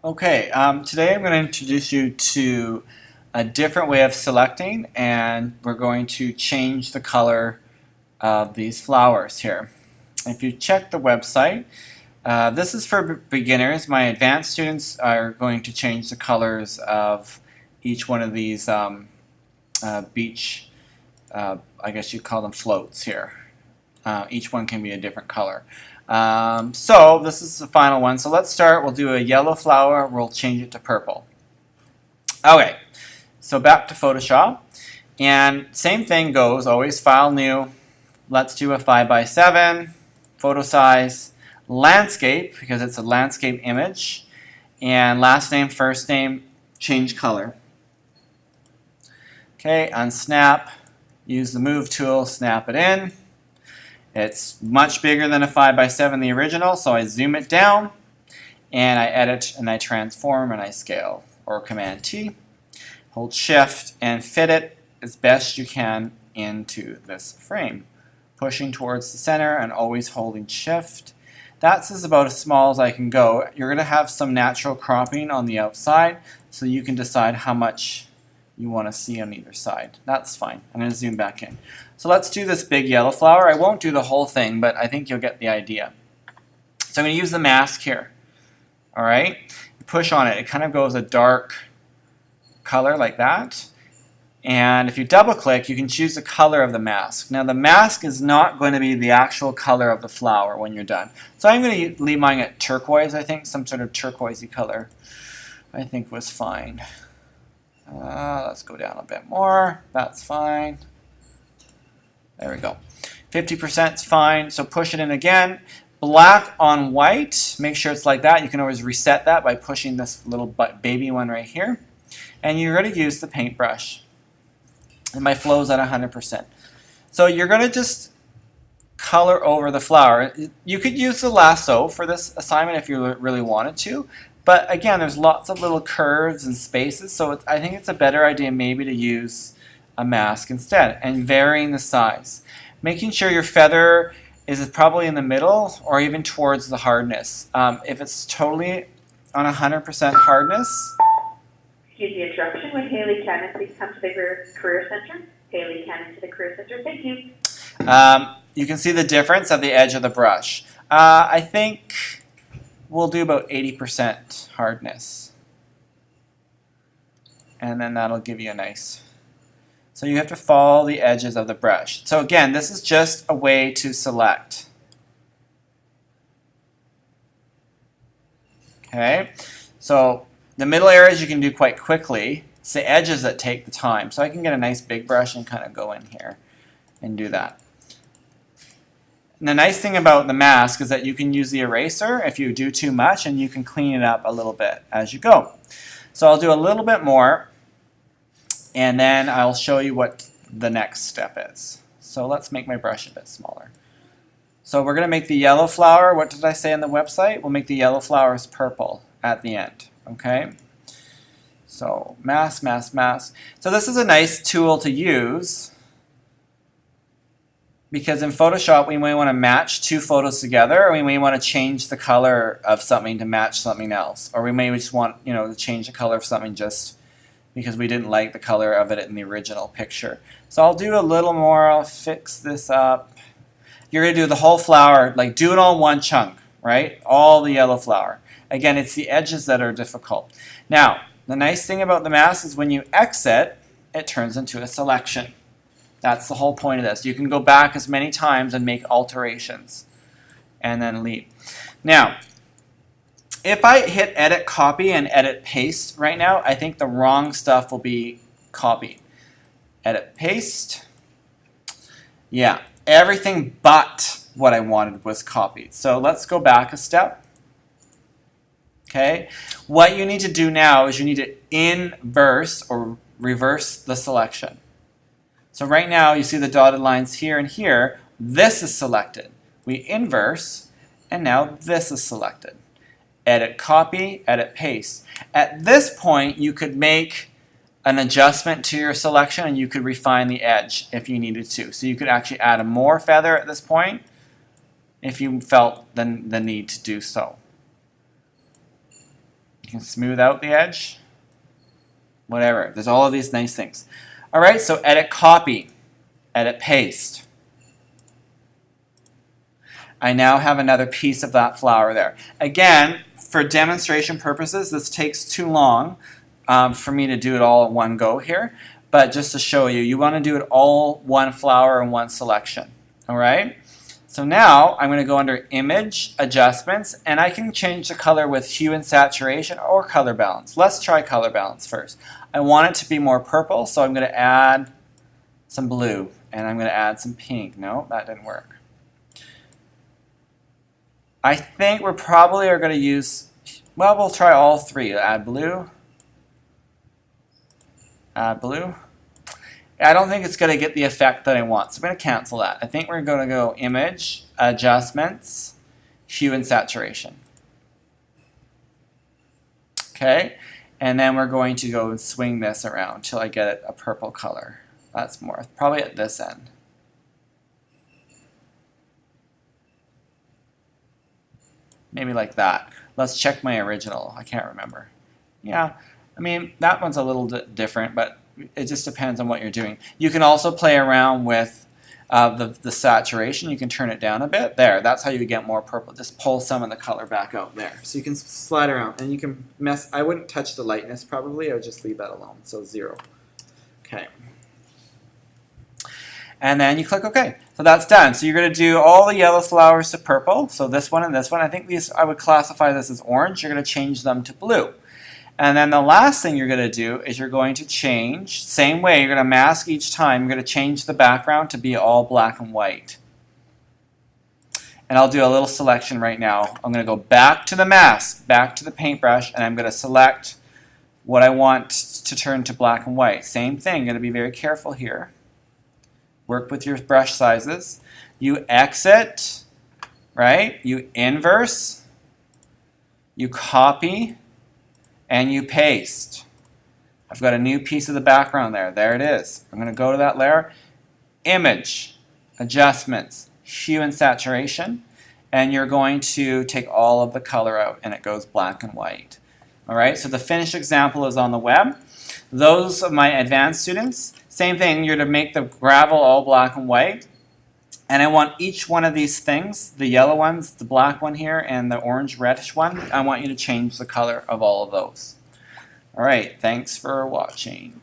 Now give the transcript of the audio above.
Okay, today I'm going to introduce you to a different way of selecting, and we're going to change the color of these flowers here. If you check the website, this is for beginners. My advanced students are going to change the colors of each one of these beach, I guess you call them floats here. Each one can be a different color. So this is the final one. So let's start. We'll do a yellow flower. We'll change it to purple. Okay, so back to Photoshop. And same thing goes, always file new. Let's do a 5x7, photo size, landscape, because it's a landscape image, and last name, first name, change color. Okay, unsnap, use the move tool, snap it in. It's much bigger than a 5x7, the original, so I zoom it down, and I edit, and I transform, and I scale, or Command T. Hold Shift, and fit it as best you can into this frame. Pushing towards the center, and always holding Shift. That's about as small as I can go. You're going to have some natural cropping on the outside, so you can decide how much you want to see on either side. That's fine. I'm going to zoom back in. So let's do this big yellow flower. I won't do the whole thing, but I think you'll get the idea. So I'm going to use the mask here. All right? Push on it. It kind of goes a dark color like that. And if you double click, you can choose the color of the mask. Now the mask is not going to be the actual color of the flower when you're done. So I'm going to leave mine at turquoise, I think. Some sort of turquoisey color I think was fine. Let's go down a bit more. That's fine. There we go. 50% is fine, so push it in again. Black on white, make sure it's like that. You can always reset that by pushing this little baby one right here. And you're going to use the paintbrush. And my flow is at 100%. So you're going to just color over the flower. You could use the lasso for this assignment if you really wanted to. But again, there's lots of little curves and spaces, so I think it's a better idea maybe to use a mask instead, and varying the size. Making sure your feather is probably in the middle or even towards the hardness. If it's totally on 100% hardness. Excuse the interruption. Would Haley Cannon please come to the Career Center? Haley Cannon to the Career Center. Thank you. You can see the difference at the edge of the brush. I think we'll do about 80% hardness. And then that'll give you a nice... So you have to follow the edges of the brush. So again, this is just a way to select. Okay, so the middle areas you can do quite quickly. It's the edges that take the time. So I can get a nice big brush and kind of go in here and do that. And the nice thing about the mask is that you can use the eraser if you do too much, and you can clean it up a little bit as you go. So I'll do a little bit more, and then I'll show you what the next step is. So let's make my brush a bit smaller. So we're going to make the yellow flower. What did I say on the website? We'll make the yellow flowers purple at the end. Okay? So mask, mask, mask. So this is a nice tool to use, because in Photoshop we may want to match two photos together, or we may want to change the color of something to match something else, or we may just want to change the color of something just because we didn't like the color of it in the original picture. So I'll do a little more. I'll fix this up. You're going to do the whole flower, like do it all in one chunk, right? All the yellow flower. Again, it's the edges that are difficult. Now, the nice thing about the mask is when you exit, it turns into a selection. That's the whole point of this. You can go back as many times and make alterations and then leave. Now, if I hit edit copy and edit paste right now, I think the wrong stuff will be copied. Edit paste. Yeah, everything but what I wanted was copied. So let's go back a step. Okay, what you need to do now is you need to inverse or reverse the selection. So right now you see the dotted lines here and here. This is selected. We inverse, and now this is selected. Edit copy, edit paste. At this point you could make an adjustment to your selection, and you could refine the edge if you needed to. So you could actually add a more feather at this point if you felt the need to do so. You can smooth out the edge. Whatever. There's all of these nice things. All right, so edit copy. Edit paste. I now have another piece of that flower there. Again, for demonstration purposes, this takes too long for me to do it all at one go here. But just to show you, you want to do it all one flower and one selection. All right? So now I'm going to go under Image, Adjustments, and I can change the color with Hue and Saturation or Color Balance. Let's try Color Balance first. I want it to be more purple, so I'm going to add some blue, and I'm going to add some pink. No, that didn't work. I think we probably are going to use, well, we'll try all three. Add blue. Add blue. I don't think it's going to get the effect that I want, so I'm going to cancel that. I think we're going to go Image, Adjustments, Hue and Saturation. Okay, and then we're going to go and swing this around until I get a purple color. That's more, probably at this end. Maybe like that. Let's check my original. I can't remember. Yeah, I mean, that one's a little different, but it just depends on what you're doing. You can also play around with the saturation. You can turn it down a bit. There, that's how you get more purple. Just pull some of the color back out there. So you can slide around, and you can mess. I wouldn't touch the lightness probably. I would just leave that alone. So 0. Okay. And then you click OK. So that's done. So you're going to do all the yellow flowers to purple. So this one and this one. I think these, I would classify this as orange. You're going to change them to blue. And then the last thing you're going to do is you're going to change, same way, you're going to mask each time. You're going to change the background to be all black and white. And I'll do a little selection right now. I'm going to go back to the mask, back to the paintbrush, and I'm going to select what I want to turn to black and white. Same thing, going to be very careful here. Work with your brush sizes. You exit, right? You inverse, you copy, and you paste. I've got a new piece of the background there. There it is. I'm going to go to that layer, Image, Adjustments, Hue and Saturation, and you're going to take all of the color out, and it goes black and white. All right, so the finished example is on the web. Those of my advanced students, same thing, you're to make the gravel all black and white. And I want each one of these things, the yellow ones, the black one here, and the orange reddish one, I want you to change the color of all of those. All right, thanks for watching.